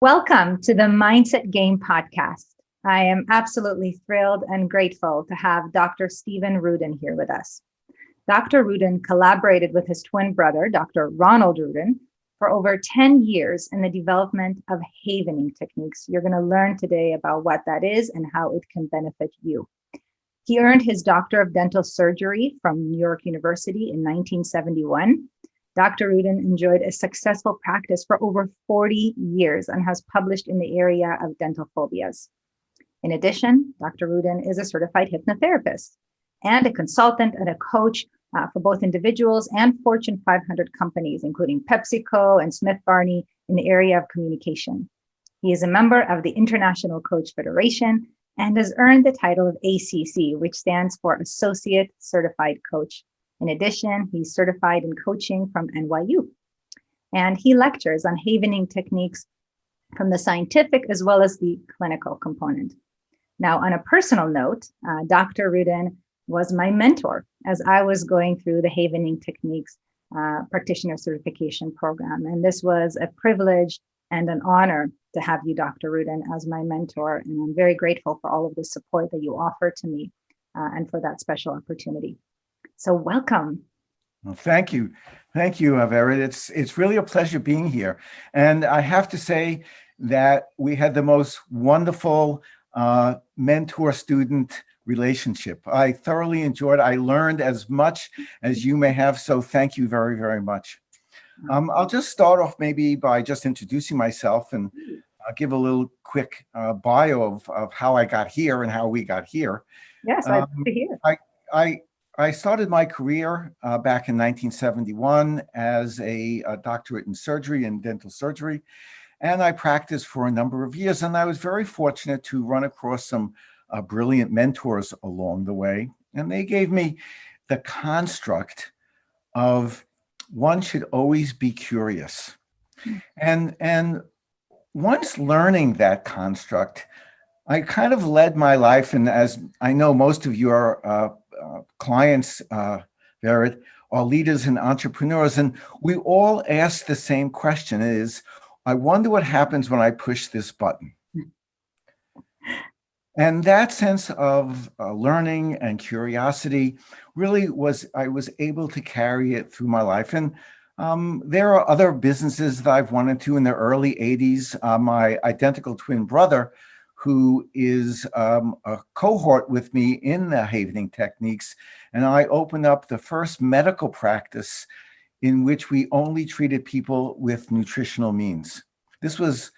Welcome to the Mindset Game podcast. I am absolutely thrilled and grateful to have Dr. Stephen Ruden here with us. Dr. Ruden collaborated with his twin brother, Dr. Ronald Ruden, for over 10 years in the development of havening techniques. You're going to learn today about what that is and how it can benefit you. He earned his Doctor of Dental Surgery from New York University in 1971. Dr. Ruden enjoyed a successful practice for over 40 years and has published in the area of dental phobias. In addition, Dr. Ruden is a certified hypnotherapist and a consultant and a coach for both individuals and Fortune 500 companies, including PepsiCo and Smith Barney in the area of communication. He is a member of the International Coach Federation and has earned the title of ACC, which stands for Associate Certified Coach. In addition, he's certified in coaching from NYU, and he lectures on havening techniques from the scientific as well as the clinical component. Now, on a personal note, Dr. Ruden was my mentor as I was going through the havening techniques practitioner certification program. And this was a privilege and an honor to have you, Dr. Ruden, as my mentor. And I'm very grateful for all of the support that you offer to me and for that special opportunity. So welcome. Well, thank you. Thank you, Vered. It's really a pleasure being here. And I have to say that we had the most wonderful mentor-student relationship. I thoroughly enjoyed it. I learned as much as you may have. So thank you very, very much. I'll just start off maybe by just introducing myself and give a little quick bio of how I got here and how we got here. Yes, I'd love to hear. I started my career back in 1971 as a doctorate in surgery and dental surgery, and I practiced for a number of years. And I was very fortunate to run across some brilliant mentors along the way, and they gave me the construct of one should always be curious. And once learning that construct, I kind of led my life, and as I know most of your clients, Vered, are leaders and entrepreneurs, and we all ask the same question is, I wonder what happens when I push this button. And that sense of learning and curiosity really I was able to carry it through my life. And there are other businesses that I've wanted to in the early 80s. My identical twin brother, who is a cohort with me in the havening techniques, and I opened up the first medical practice in which we only treated people with nutritional means. This was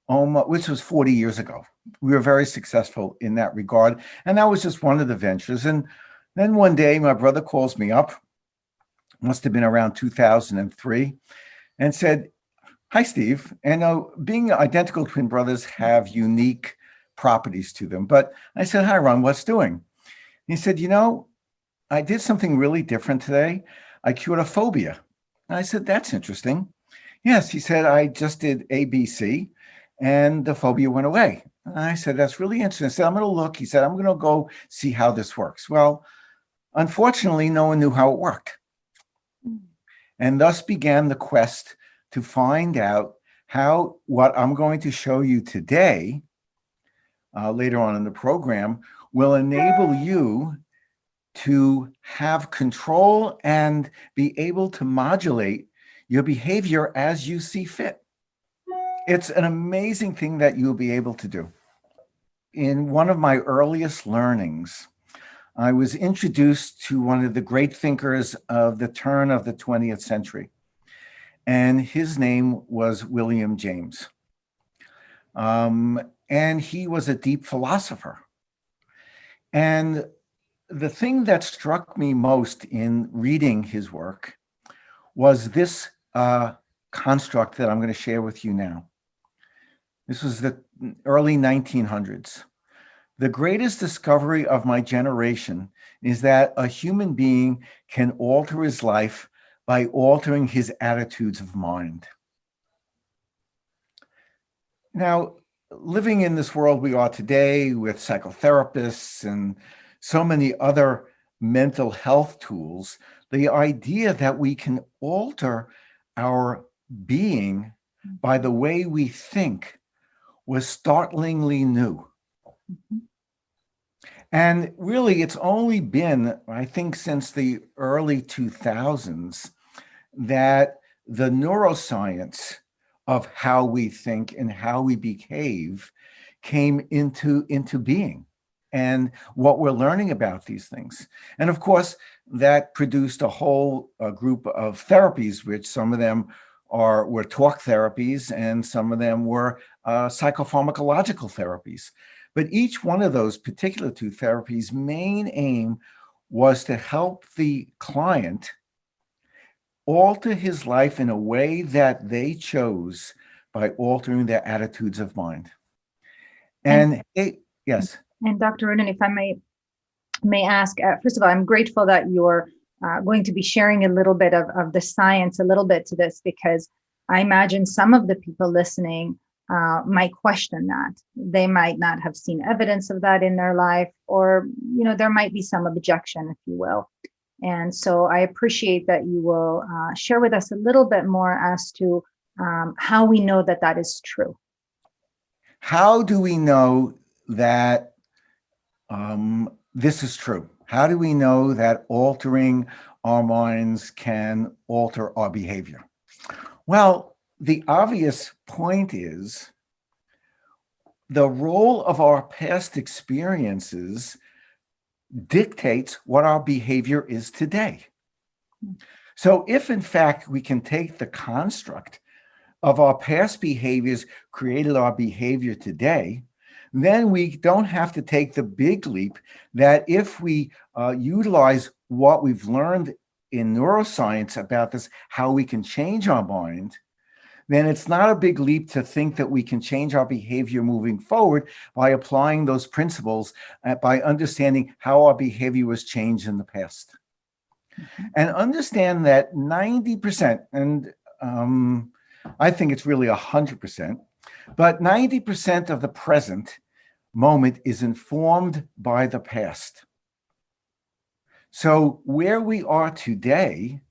which was 40 years ago. We were very successful in that regard, and that was just one of the ventures. And then one day, my brother calls me up, must have been around 2003, and said, "Hi, Steve." And being identical twin brothers have unique properties to them. But I said, "Hi, Ron, what's doing?" He said, "I did something really different today. I cured a phobia." And I said, "That's interesting." "Yes," he said, "I just did ABC and the phobia went away." And I said, "That's really interesting." I said, "I'm going to look." He said, "I'm going to go see how this works." Well, unfortunately, no one knew how it worked. And thus began the quest to find out how what I'm going to show you today, later on in the program, will enable you to have control and be able to modulate your behavior as you see fit. It's an amazing thing that you'll be able to do. In one of my earliest learnings, I was introduced to one of the great thinkers of the turn of the 20th century, and his name was William James. And he was a deep philosopher. And the thing that struck me most in reading his work was this construct that I'm going to share with you now. This was the early 1900s. "The greatest discovery of my generation is that a human being can alter his life by altering his attitudes of mind." Now, living in this world we are today with psychotherapists and so many other mental health tools, the idea that we can alter our being by the way we think was startlingly new. Mhm. And really, it's only been, I think, since the early 2000s that the neuroscience of how we think and how we behave came into being, and what we're learning about these things. And of course, that produced a whole group of therapies, which some of them were talk therapies and some of them were psychopharmacological therapies. But each one of those particular two therapies' main aim was to help the client alter his life in a way that they chose by altering their attitudes of mind. And Yes. and Dr. Rudin, if I may ask, first of all, I'm grateful that you're going to be sharing a little bit of the science, a little bit to this, because I imagine some of the people listening might question that. They might not have seen evidence of that in their life, or, there might be some objection, if you will. And so I appreciate that you will share with us a little bit more as to how we know that that is true. How do we know that this is true? How do we know that altering our minds can alter our behavior? Well, the obvious point is the role of our past experiences dictates what our behavior is today. So if in fact we can take the construct of our past behaviors created our behavior today, then we don't have to take the big leap that if we utilize what we've learned in neuroscience about this, how we can change our mind, then it's not a big leap to think that we can change our behavior moving forward by applying those principles, by understanding how our behavior was changed in the past. Mhm. And understand that 90%, and I think it's really 100%, but 90% of the present moment is informed by the past. So where we are today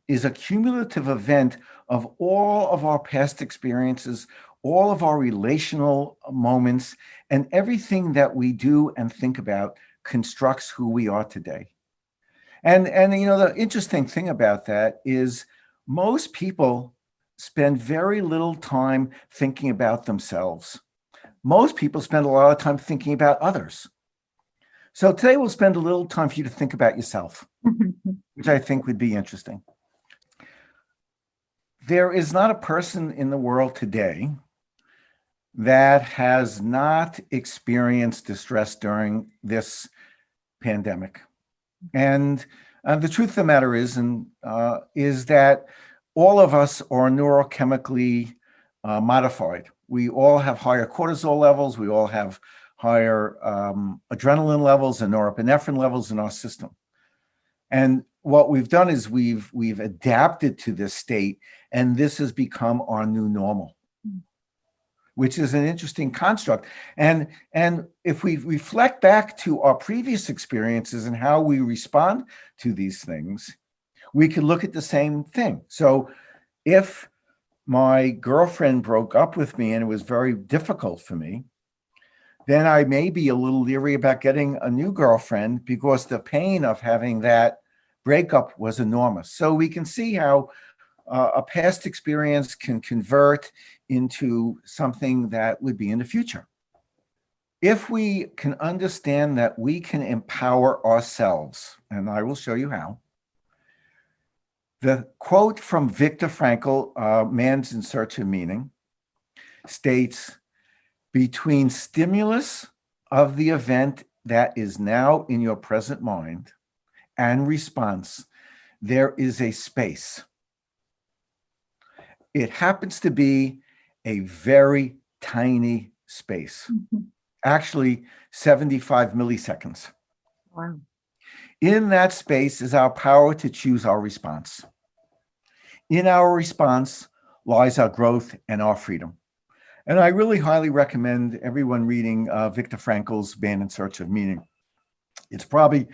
is a cumulative event of all of our past experiences, all of our relational moments, and everything that we do and think about constructs who we are today. And the interesting thing about that is most people spend very little time thinking about themselves. Most people spend a lot of time thinking about others. So today we'll spend a little time for you to think about yourself, which I think would be interesting. There is not a person in the world today that has not experienced distress during this pandemic. And the truth of the matter is that all of us are neurochemically modified. We all have higher cortisol levels. We all have higher adrenaline levels and norepinephrine levels in our system. And what we've done is we've adapted to this state, and this has become our new normal, which is an interesting construct. And if we reflect back to our previous experiences and how we respond to these things, we can look at the same thing. So if my girlfriend broke up with me and it was very difficult for me, then I may be a little leery about getting a new girlfriend because the pain of having that breakup was enormous. So we can see how a past experience can convert into something that would be in the future. If we can understand that we can empower ourselves, and I will show you how. The quote from Viktor Frankl, Man's in Search of Meaning, states, between stimulus of the event that is now in your present mind and response, there is a space. It happens to be a very tiny space, actually 75 milliseconds. Wow. In that space is our power to choose our response. In our response lies our growth and our freedom. And I really highly recommend everyone reading Viktor Frankl's Man in Search of Meaning. It's probably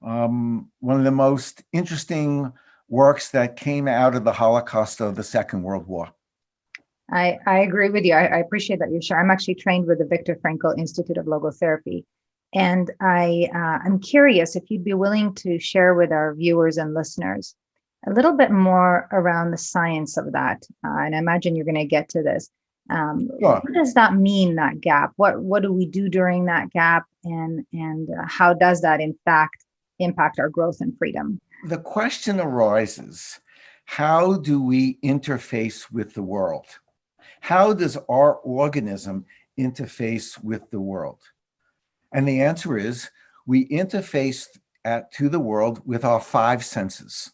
one of the most interesting works that came out of the Holocaust of the Second World War. I agree with you. I appreciate that you share. I'm actually trained with the Viktor Frankl Institute of Logotherapy. And I'm curious if you'd be willing to share with our viewers and listeners a little bit more around the science of that. And I imagine you're going to get to this. Sure. What does that mean, that gap? What do we do during that gap? And how does that, in fact, impact our growth and freedom? The question arises, how do we interface with the world? How does our organism interface with the world? And the answer is we interface to the world with our five senses.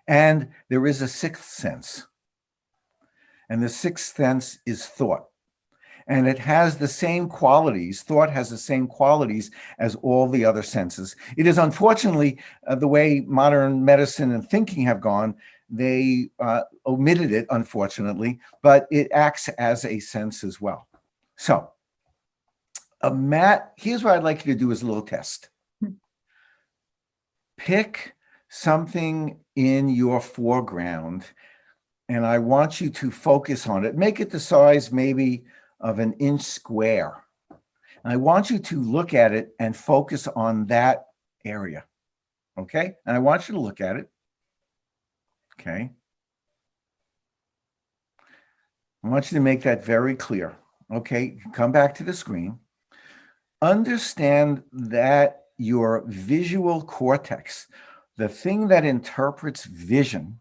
And there is a sixth sense. And the sixth sense is thought. And it has the same qualities. Thought has the same qualities as all the other senses. It is unfortunately the way modern medicine and thinking have gone. They omitted it, unfortunately, but it acts as a sense as well. So, here's what I'd like you to do as a little test. Pick something in your foreground, and I want you to focus on it. Make it the size maybe of an inch square. And I want you to look at it and focus on that area. Okay? And I want you to look at it. Okay? I want you to make that very clear. Okay? Come back to the screen. Understand that your visual cortex, the thing that interprets vision,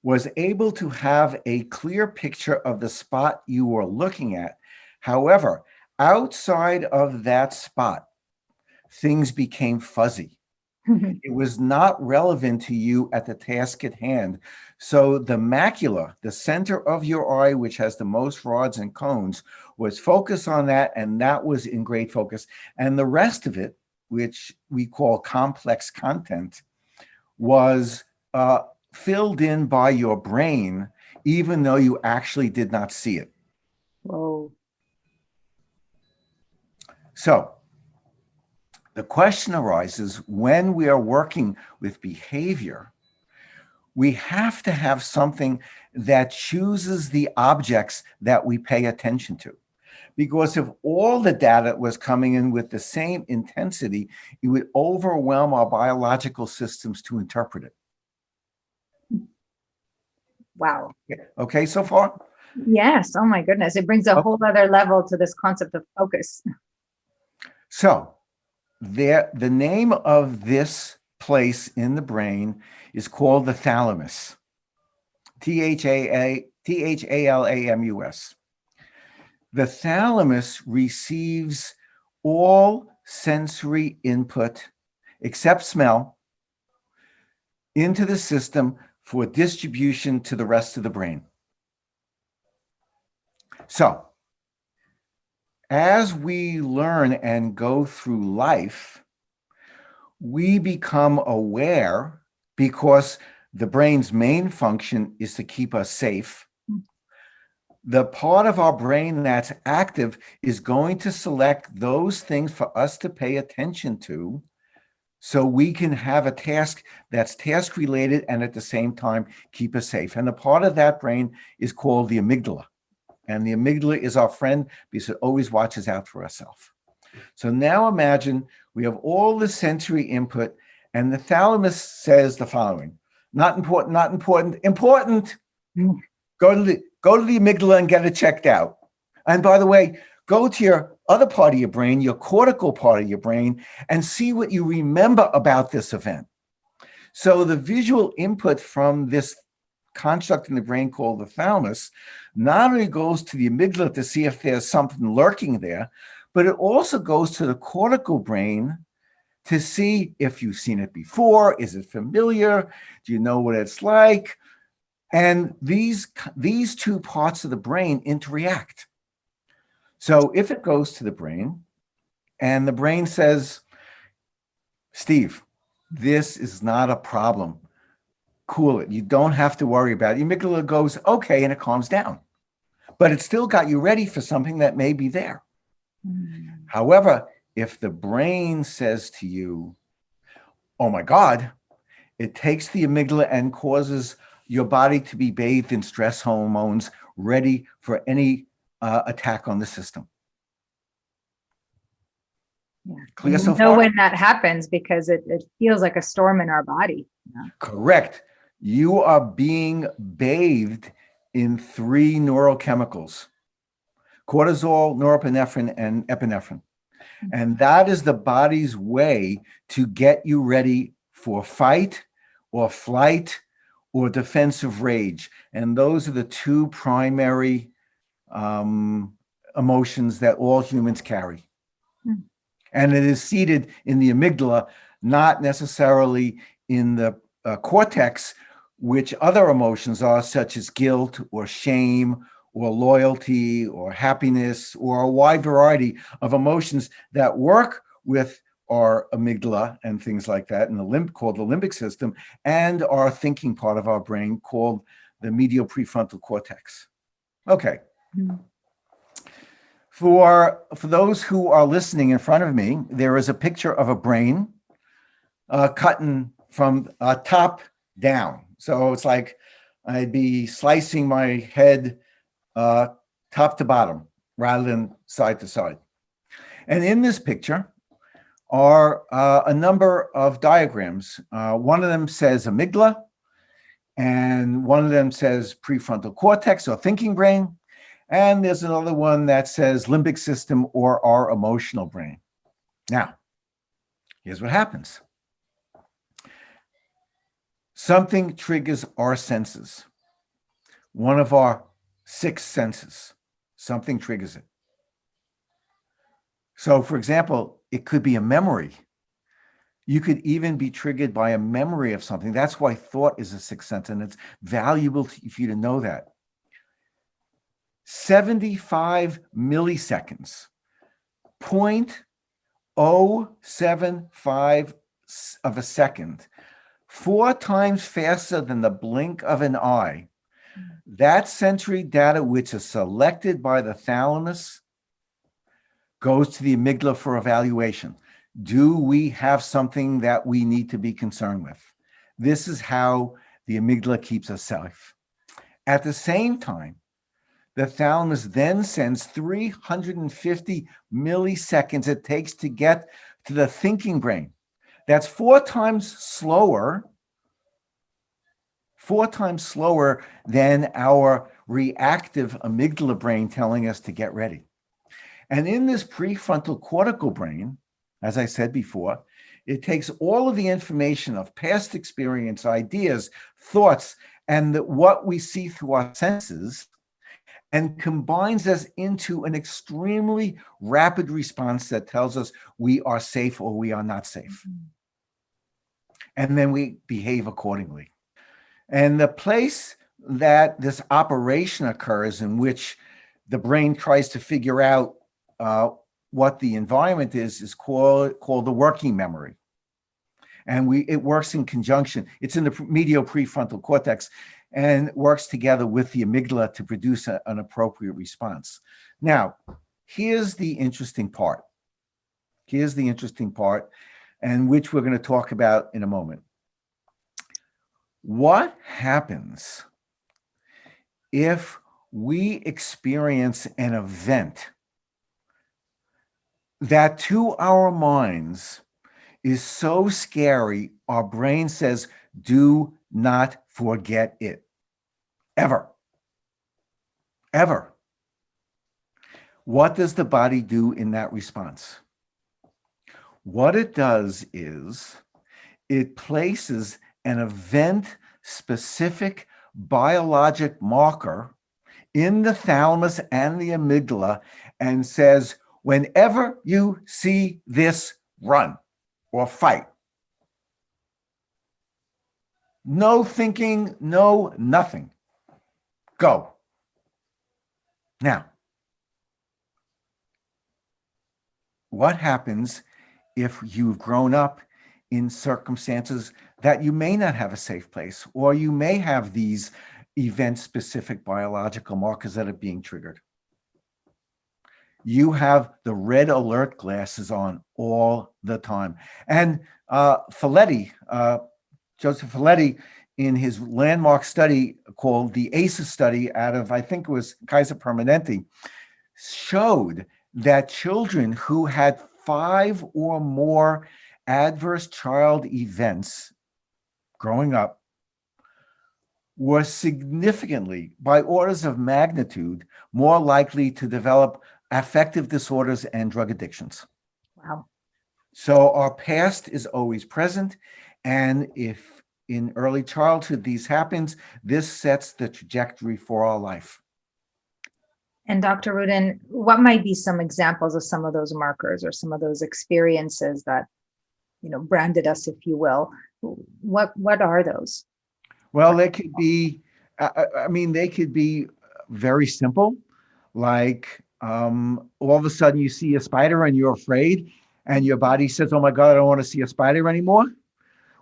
was able to have a clear picture of the spot you were looking at. However, outside of that spot, things became fuzzy. It was not relevant to you at the task at hand. So the macula, the center of your eye, which has the most rods and cones, was focused on that, and that was in great focus. And the rest of it, which we call complex content, was filled in by your brain, even though you actually did not see it. Whoa. So the question arises, when we are working with behavior, we have to have something that chooses the objects that we pay attention to. Because if all the data was coming in with the same intensity, it would overwhelm our biological systems to interpret it. Wow. Okay, so far? Yes. Oh my goodness. It brings a whole other level to this concept of focus. So the name of this place in the brain is called the thalamus. Thalamus. The thalamus receives all sensory input except smell into the system for distribution to the rest of the brain. So, as we learn and go through life, we become aware because the brain's main function is to keep us safe. The part of our brain that's active is going to select those things for us to pay attention to so we can have a task that's task related and at the same time keep us safe. And the part of that brain is called the amygdala. And the amygdala is our friend because it always watches out for itself. So now imagine we have all the sensory input and the thalamus says the following: not important, not important, important. Go to the amygdala and get it checked out. And by the way, go to your other part of your brain, your cortical part of your brain, and see what you remember about this event. So the visual input from this construct in the brain called the thalamus not only goes to the amygdala to see if there's something lurking there, but it also goes to the cortical brain to see if you've seen it before. Is it familiar? Do you know what it's like? And these two parts of the brain interact. So if it goes to the brain and the brain says, Steve, this is not a problem. Cool it. You don't have to worry about it. Your amygdala goes, okay, and it calms down. But it still got you ready for something that may be there. However, if the brain says to you, oh my God, it takes the amygdala and causes your body to be bathed in stress hormones, ready for any attack on the system. Yeah. Clear And so we know far? when that happens because it feels like a storm in our body. Yeah. Correct. You are being bathed in 3 neurochemicals: cortisol, norepinephrine, and epinephrine. And that is the body's way to get you ready for fight or flight or defensive rage. And those are the 2 primary emotions that all humans carry. Hmm. And it is seated in the amygdala, not necessarily in the cortex, which other emotions are, such as guilt or shame or loyalty or happiness, or a wide variety of emotions that work with our amygdala and things like that, and called the limbic system, and our thinking part of our brain called the medial prefrontal cortex. Okay. Hmm. For those who are listening in front of me, there is a picture of a brain cutting from top down. So it's like I'd be slicing my head top to bottom rather than side to side. And in this picture are a number of diagrams. One of them says amygdala, and one of them says prefrontal cortex or thinking brain. And there's another one that says limbic system or our emotional brain. Now, here's what happens. Something triggers our senses. One of our 6 senses. Something triggers it. So, for example, it could be a memory. You could even be triggered by a memory of something. That's why thought is a 6th sense, and it's valuable for you to know that. 75 milliseconds, 0.075 of a second, 4 times faster than the blink of an eye. That sensory data, which is selected by the thalamus, goes to the amygdala for evaluation. Do we have something that we need to be concerned with? This is how the amygdala keeps us safe. At the same time, the thalamus then sends 350 milliseconds it takes to get to the thinking brain. That's 4 times slower than our reactive amygdala brain telling us to get ready. And in this prefrontal cortical brain, as I said before, it takes all of the information of past experience, ideas, thoughts, and what we see through our senses, and combines us into an extremely rapid response that tells us we are safe or we are not safe. And then we behave accordingly. And the place that this operation occurs, in which the brain tries to figure out what the environment is called the working memory. And it works in conjunction. It's in the medial prefrontal cortex and works together with the amygdala to produce an appropriate response. Now, here's the interesting part. And which we're going to talk about in a moment. What happens if we experience an event that to our minds is so scary, our brain says, do not forget it. Ever. What does the body do in that response? What it does is it places an event-specific biologic marker in the thalamus and the amygdala and says, whenever you see this, run or fight. No thinking, no nothing. Go. Now, what happens if you've grown up in circumstances that you may not have a safe place, or you may have these event-specific biological markers that are being triggered? You have the red alert glasses on all the time. And Joseph Folletti, in his landmark study called the ACEs study out of, I think it was Kaiser Permanente, showed that children who had 5 or more adverse child events growing up were significantly, by orders of magnitude, more likely to develop affective disorders and drug addictions. Wow. So our past is always present. And if in early childhood these happens, this sets the trajectory for our life. And Dr. Rudin, what might be some examples of some of those markers or some of those experiences that, branded us, if you will? What are those? Well, they could be, they could be very simple, like all of a sudden you see a spider and you're afraid, and your body says, "Oh my God, I don't want to see a spider anymore,"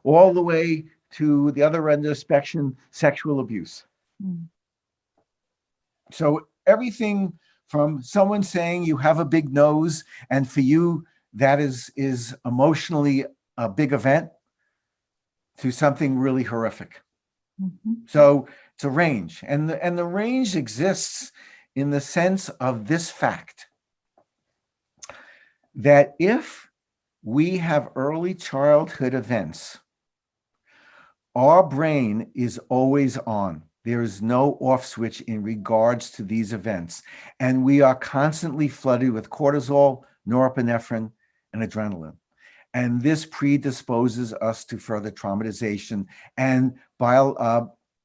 all the way to the other end of the spectrum, sexual abuse. Mm. So everything from someone saying you have a big nose, and for you that is emotionally a big event, to something really horrific. Mm-hmm. So it's a range, and the range exists in the sense of this fact, that if we have early childhood events, our brain is always on. There is no off switch in regards to these events. And we are constantly flooded with cortisol, norepinephrine, and adrenaline. And this predisposes us to further traumatization and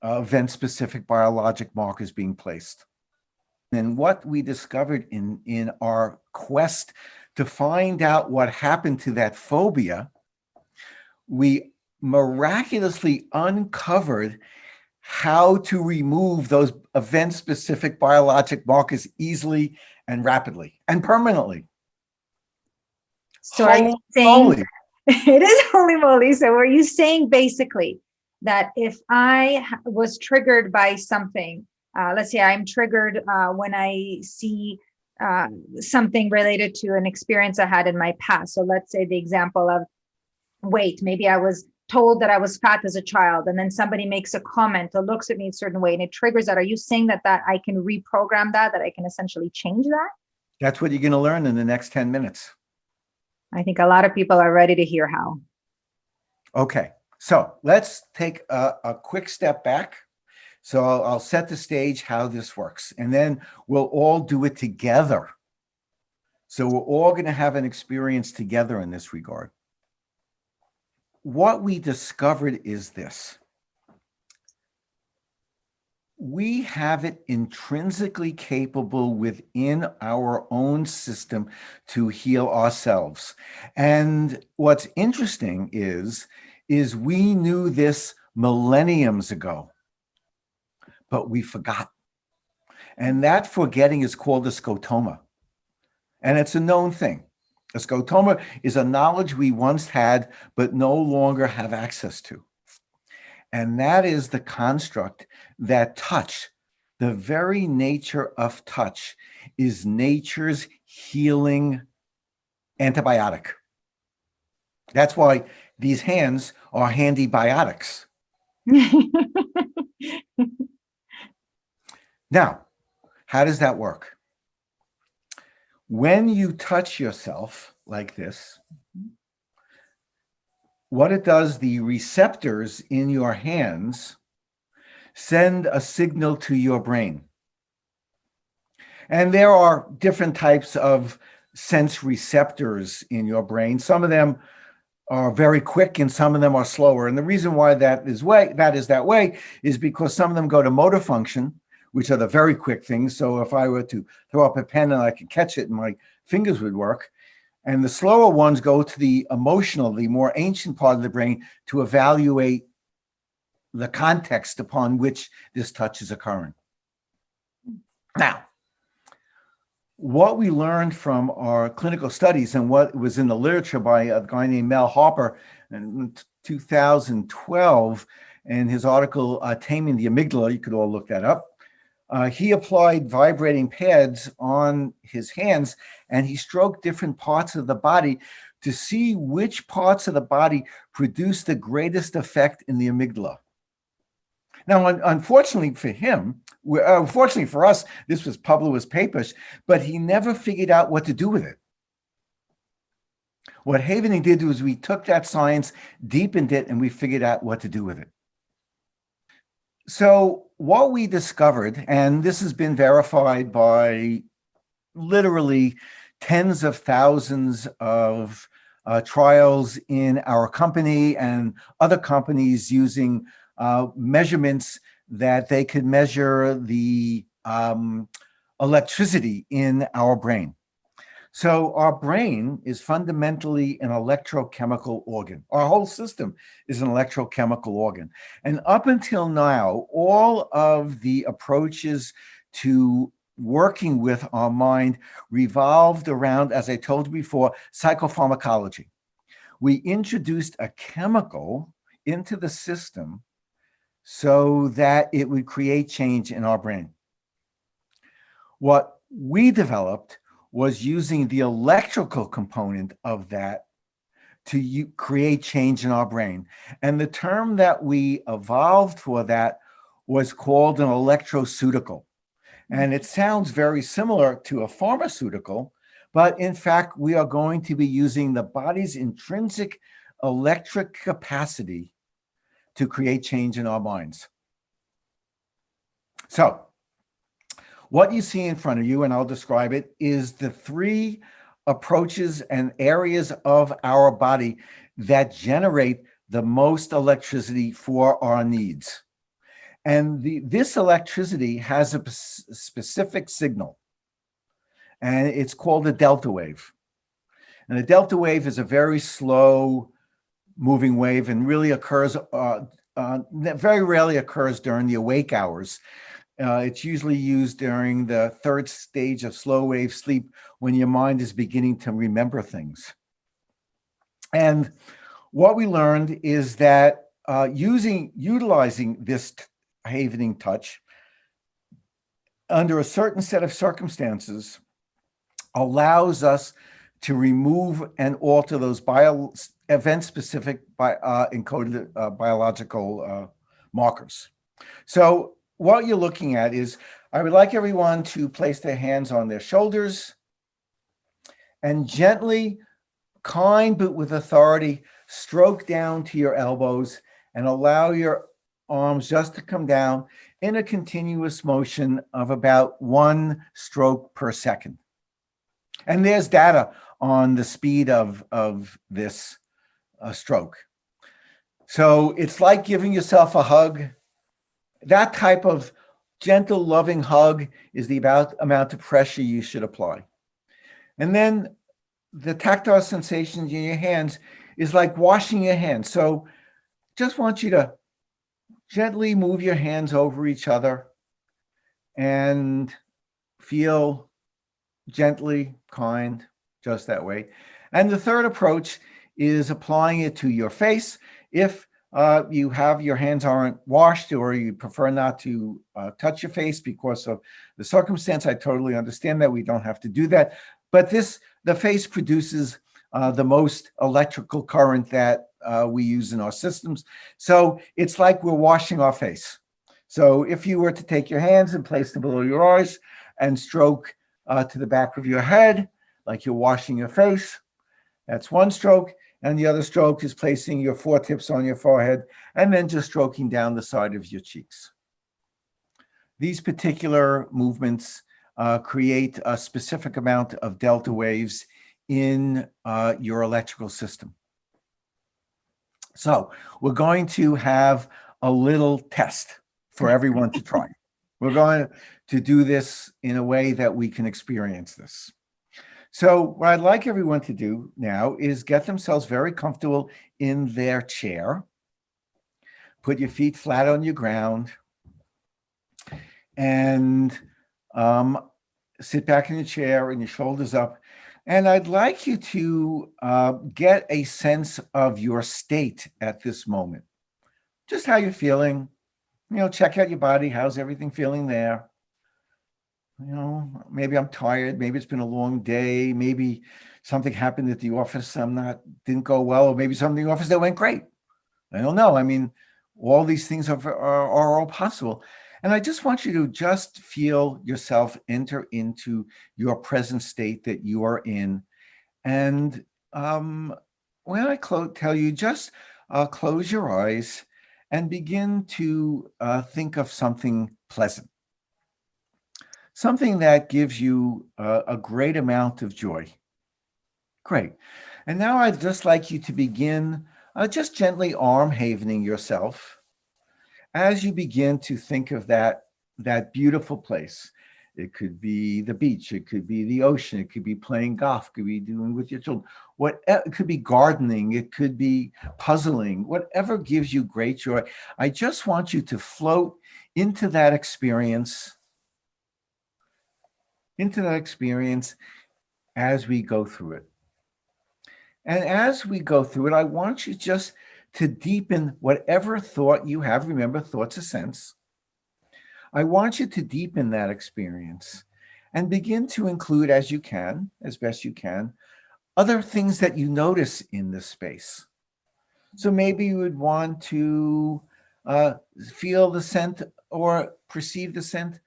event-specific biologic markers being placed. And what we discovered in our quest to find out what happened to that phobia, we miraculously uncovered how to remove those event-specific biologic markers easily and rapidly and permanently. So are you saying it is holy moly? So are you saying basically that if I was triggered by something, let's say I'm triggered when I see something related to an experience I had in my past. So let's say the example of weight. Maybe I was told that I was fat as a child, and then somebody makes a comment or looks at me a certain way and it triggers that. Are you saying that I can reprogram that I can essentially change that? That's what you're going to learn in the next 10 minutes. I think a lot of people are ready to hear how. Okay, so let's take a quick step back. So I'll set the stage how this works, and then we'll all do it together. So we're all going to have an experience together in this regard. What we discovered is this. We have it intrinsically capable within our own system to heal ourselves. And what's interesting is we knew this millenniums ago, but we forgot. And that forgetting is called a scotoma. And it's a known thing. A scotoma is a knowledge we once had, but no longer have access to. And that is the construct that touch, the very nature of touch, is nature's healing antibiotic. That's why these hands are handy biotics. Now, how does that work? When you touch yourself like this, what it does, the receptors in your hands send a signal to your brain. And there are different types of sense receptors in your brain. Some of them are very quick and some of them are slower. And the reason why that is that way is because some of them go to motor function, which are the very quick things. So if I were to throw up a pen and I could catch it and my fingers would work. And the slower ones go to the emotional, the more ancient part of the brain, to evaluate the context upon which this touch is occurring. Now, what we learned from our clinical studies and what was in the literature by a guy named Mel Harper in 2012, in his article, Taming the Amygdala, you could all look that up. He applied vibrating pads on his hands and he stroked different parts of the body to see which parts of the body produce the greatest effect in the amygdala. Now, unfortunately for him, unfortunately for us, this was published papers, but he never figured out what to do with it. What Havening did was we took that science, deepened it, and we figured out what to do with it. So what we discovered, and this has been verified by literally tens of thousands of trials in our company and other companies using measurements that they could measure the electricity in our brain. So our brain is fundamentally an electrochemical organ. Our whole system is an electrochemical organ. And up until now, all of the approaches to working with our mind revolved around, as I told you before, psychopharmacology. We introduced a chemical into the system so that it would create change in our brain. What we developed was using the electrical component of that to create change in our brain. And the term that we evolved for that was called an electroceutical. And it sounds very similar to a pharmaceutical, but in fact, we are going to be using the body's intrinsic electric capacity to create change in our minds. So, what you see in front of you, and I'll describe it, is the three approaches and areas of our body that generate the most electricity for our needs. And this electricity has a specific signal, and it's called a delta wave. And a delta wave is a very slow moving wave and really occurs, very rarely occurs during the awake hours. It's usually used during the third stage of slow wave sleep when your mind is beginning to remember things. And what we learned is that utilizing this Havening touch under a certain set of circumstances allows us to remove and alter those event-specific encoded biological markers. So what you're looking at is, I would like everyone to place their hands on their shoulders and gently, kind but with authority, stroke down to your elbows and allow your arms just to come down in a continuous motion of about 1 stroke per second. And there's data on the speed of this stroke. So it's like giving yourself a hug. That type of gentle, loving hug is the amount of pressure you should apply. And then the tactile sensations in your hands is like washing your hands. So just want you to gently move your hands over each other and feel gently, kind, just that way. And the third approach is applying it to your face. If you have your hands aren't washed or you prefer not to touch your face because of the circumstance, I totally understand that. We don't have to do that. But the face produces the most electrical current that we use in our systems. So it's like we're washing our face. So if you were to take your hands and place them below your eyes and stroke to the back of your head, like you're washing your face, that's 1 stroke. And the other stroke is placing your 4 tips on your forehead and then just stroking down the side of your cheeks. These particular movements create a specific amount of delta waves in your electrical system. So we're going to have a little test for everyone to try. We're going to do this in a way that we can experience this. So what I'd like everyone to do now is get themselves very comfortable in their chair. Put your feet flat on your ground and sit back in the chair and your shoulders up. And I'd like you to get a sense of your state at this moment. Just how you're feeling. Check out your body. How's everything feeling there? Maybe I'm tired. Maybe it's been a long day. Maybe something happened at the office didn't go well, or maybe something in the office that went great. I don't know. I mean, All these things are all possible. And I just want you to just feel yourself enter into your present state that you are in. And when I tell you, just close your eyes and begin to think of something pleasant, something that gives you a great amount of joy. Great. And now I'd just like you to begin just gently arm havening yourself as you begin to think of that beautiful place. It could be the beach, it could be the ocean, it could be playing golf, it could be doing with your children. It could be gardening, it could be puzzling, whatever gives you great joy. I just want you to float into that experience, as we go through it. And as we go through it, I want you just to deepen whatever thought you have. Remember, thought's a sense. I want you to deepen that experience and begin to include, as you can, as best you can, other things that you notice in this space. So maybe you would want to feel the scent or perceive the scent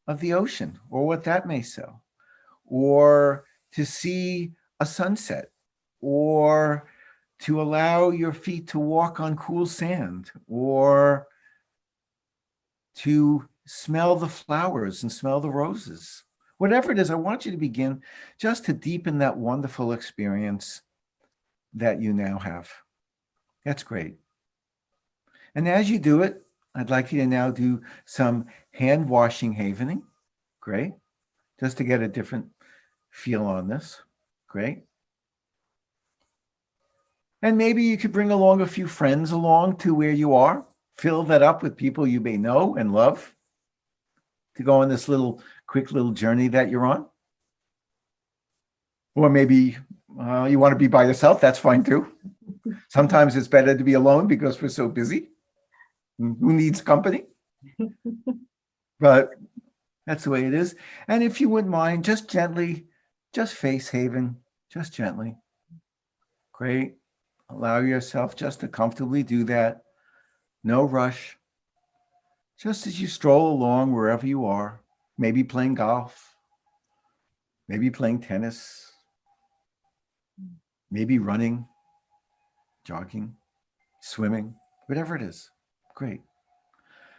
of the ocean, or what that may sell, or to see a sunset, or to allow your feet to walk on cool sand, or to smell the flowers and smell the roses. Whatever it is, I want you to begin just to deepen that wonderful experience that you now have. That's great. And as you do it, I'd like you to now do some hand washing havening. Great. Just to get a different feel on this. Great. And maybe you could bring along a few friends along to where you are. Fill that up with people you may know and love to go on this quick little journey that you're on. Or maybe you want to be by yourself. That's fine too. Sometimes it's better to be alone because we're so busy. Who needs company? But that's the way it is. And if you wouldn't mind, just gently, just face haven, just gently. Great. Allow yourself just to comfortably do that. No rush. Just as you stroll along wherever you are, maybe playing golf, maybe playing tennis, maybe running, jogging, swimming, whatever it is. Great.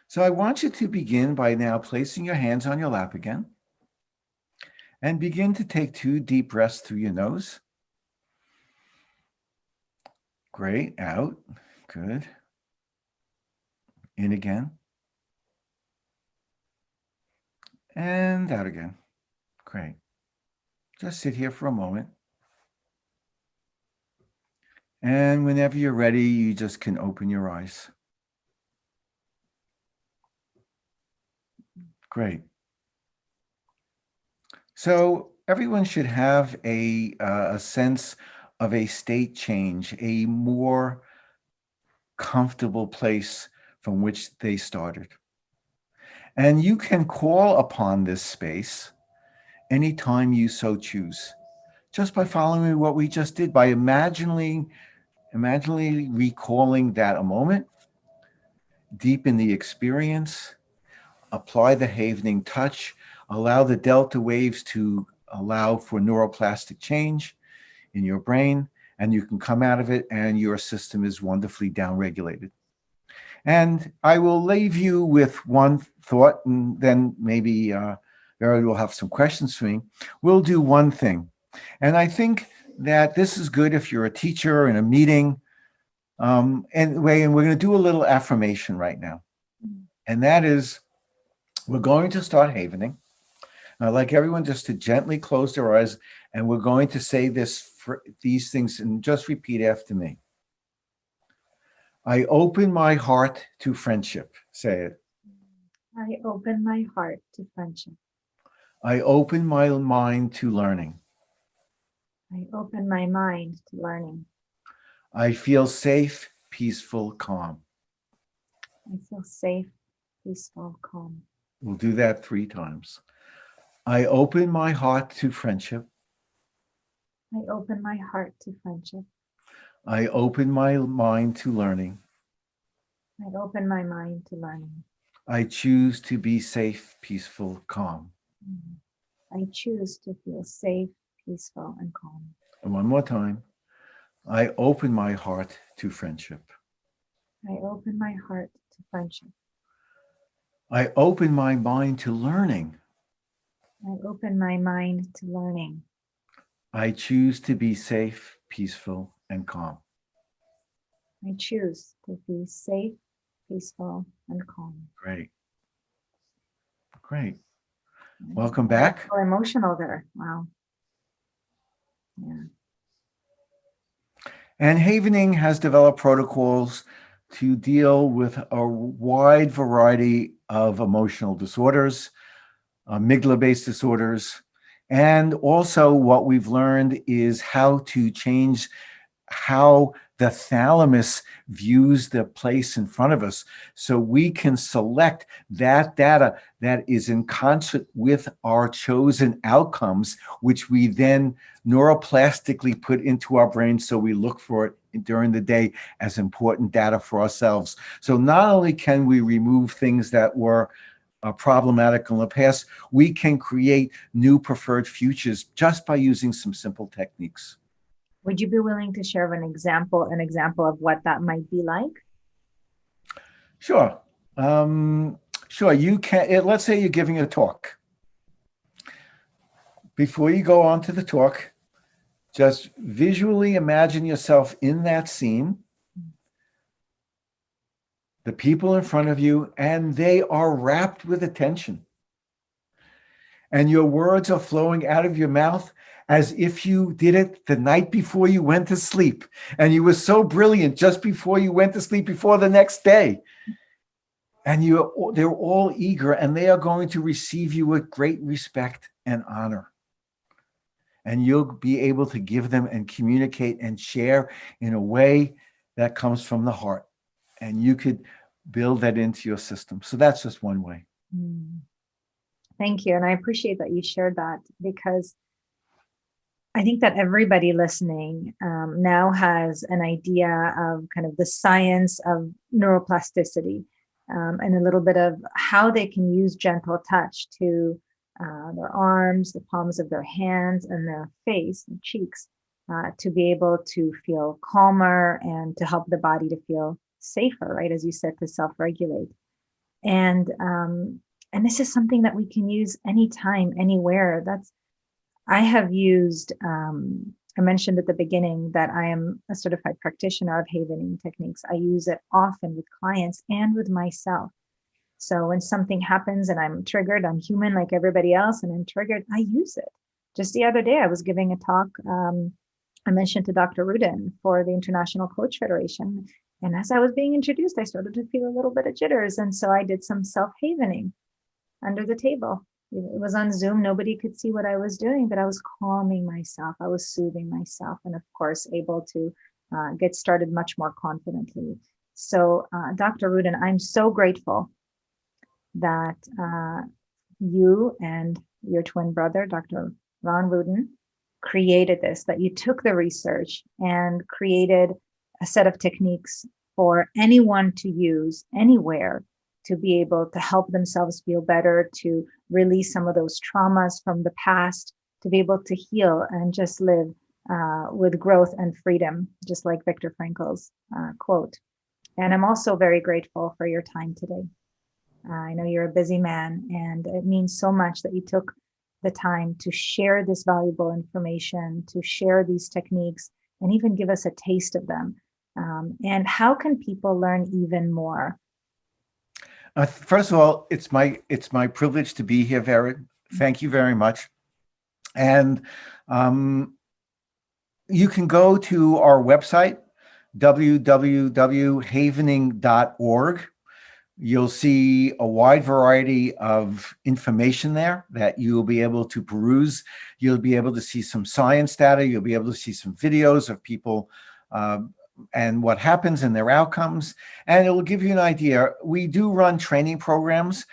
So I want you to begin by now placing your hands on your lap again and begin to take 2 deep breaths through your nose. Great. Out. Good. In again. And out again. Great. Just sit here for a moment. And whenever you're ready, you just can open your eyes. Great. So everyone should have a sense of a state change, a more comfortable place from which they started. And you can call upon this space anytime you so choose, just by following what we just did, by imaginally recalling that a moment, deepen the experience, apply the havening touch, allow the delta waves to allow for neuroplastic change in your brain, and you can come out of it and your system is wonderfully downregulated. And I will leave you with one thought, and then maybe Vera will have some questions for me. We'll do one thing. And I think that this is good if you're a teacher in a meeting. And we're going to do a little affirmation right now. And that is, we're going to start havening. I'd like everyone just to gently close their eyes, and we're going to say these things and just repeat after me. I open my heart to friendship. Say it. I open my heart to friendship. I open my mind to learning. I open my mind to learning. I feel safe, peaceful, calm. I feel safe, peaceful, calm. We'll do that 3 times. I open my heart to friendship. I open my heart to friendship. I open my mind to learning. I open my mind to learning. I choose to be safe, peaceful, calm. Mm. I choose to feel safe, peaceful, and calm. And one more time. I open my heart to friendship. I open my heart to friendship. I open my mind to learning. I open my mind to learning. I choose to be safe, peaceful, and calm. I choose to be safe, peaceful, and calm. Great. Great. I Welcome back. so emotional there. Wow. Yeah. And Havening has developed protocols to deal with a wide variety of emotional disorders, amygdala-based disorders. And also what we've learned is how to change how the thalamus views the place in front of us so we can select that data that is in concert with our chosen outcomes, which we then neuroplastically put into our brain so we look for it during the day as important data for ourselves. So not only can we remove things that were problematic in the past, we can create new preferred futures just by using some simple techniques. Would you be willing to share an example of what that might be like? Sure. Sure. You can, let's say you're giving a talk. Before you go on to the talk, just visually imagine yourself in that scene, the people in front of you, and they are wrapped with attention. And your words are flowing out of your mouth as if you did it the night before you went to sleep. And you were so brilliant just before you went to sleep before the next day. And they're all eager, and they are going to receive you with great respect and honor. And you'll be able to give them and communicate and share in a way that comes from the heart. And you could build that into your system. So that's just one way. Thank you. And I appreciate that you shared that, because I think that everybody listening now has an idea of kind of the science of neuroplasticity, and a little bit of how they can use gentle touch to their arms, the palms of their hands, and their face and cheeks to be able to feel calmer and to help the body to feel safer, right? As you said, to self-regulate. And this is something that we can use anytime, anywhere. I have used, I mentioned at the beginning that I am a certified practitioner of Havening techniques. I use it often with clients and with myself. So when something happens and I'm triggered, I'm human like everybody else, and I'm triggered, I use it. Just the other day, I was giving a talk, I mentioned to Dr. Ruden for the International Coach Federation. And as I was being introduced, I started to feel a little bit of jitters. And so I did some self-havening under the table. It was on Zoom. Nobody could see what I was doing, but I was calming myself. I was soothing myself, and of course, able to get started much more confidently. So, Dr. Ruden, I'm so grateful that you and your twin brother, Dr. Ron Ruden, created this, that you took the research and created a set of techniques for anyone to use anywhere to be able to help themselves feel better, to release some of those traumas from the past, to be able to heal and just live with growth and freedom, just like Viktor Frankl's quote. And I'm also very grateful for your time today. I know you're a busy man, and it means so much that you took the time to share this valuable information, to share these techniques, and even give us a taste of them. And how can people learn even more? First of all, it's my privilege to be here, Vera. Thank you very much. And you can go to our website, www.havening.org. You'll see a wide variety of information there that you'll be able to peruse. You'll be able to see some science data. You'll be able to see some videos of people and what happens and their outcomes. And it will give you an idea. We do run training programs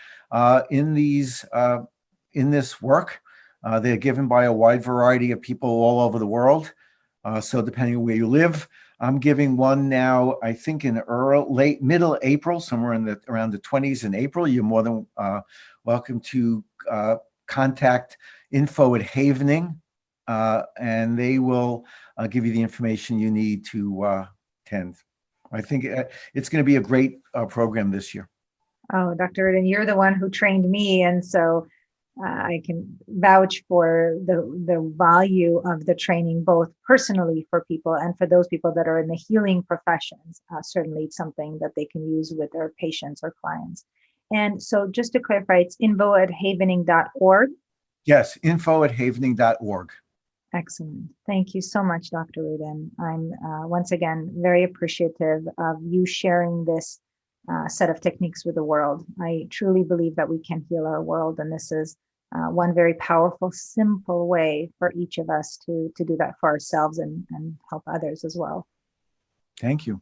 in this work. They're given by a wide variety of people all over the world. So depending on where you live, I'm giving one now, I think in middle April, somewhere around the 20s in April. You're more than welcome to contact info at Havening, and they will give you the information you need to attend. I think it's going to be a great program this year. Oh, Dr. Rudin, you're the one who trained me, and so I can vouch for the value of the training, both personally for people and for those people that are in the healing professions. Certainly, it's something that they can use with their patients or clients. And so, just to clarify, it's info@havening.org. Yes, info@havening.org. Excellent. Thank you so much, Dr. Rudin. I'm once again very appreciative of you sharing this set of techniques with the world. I truly believe that we can heal our world, and this is one very powerful, simple way for each of us to do that for ourselves and help others as well. Thank you.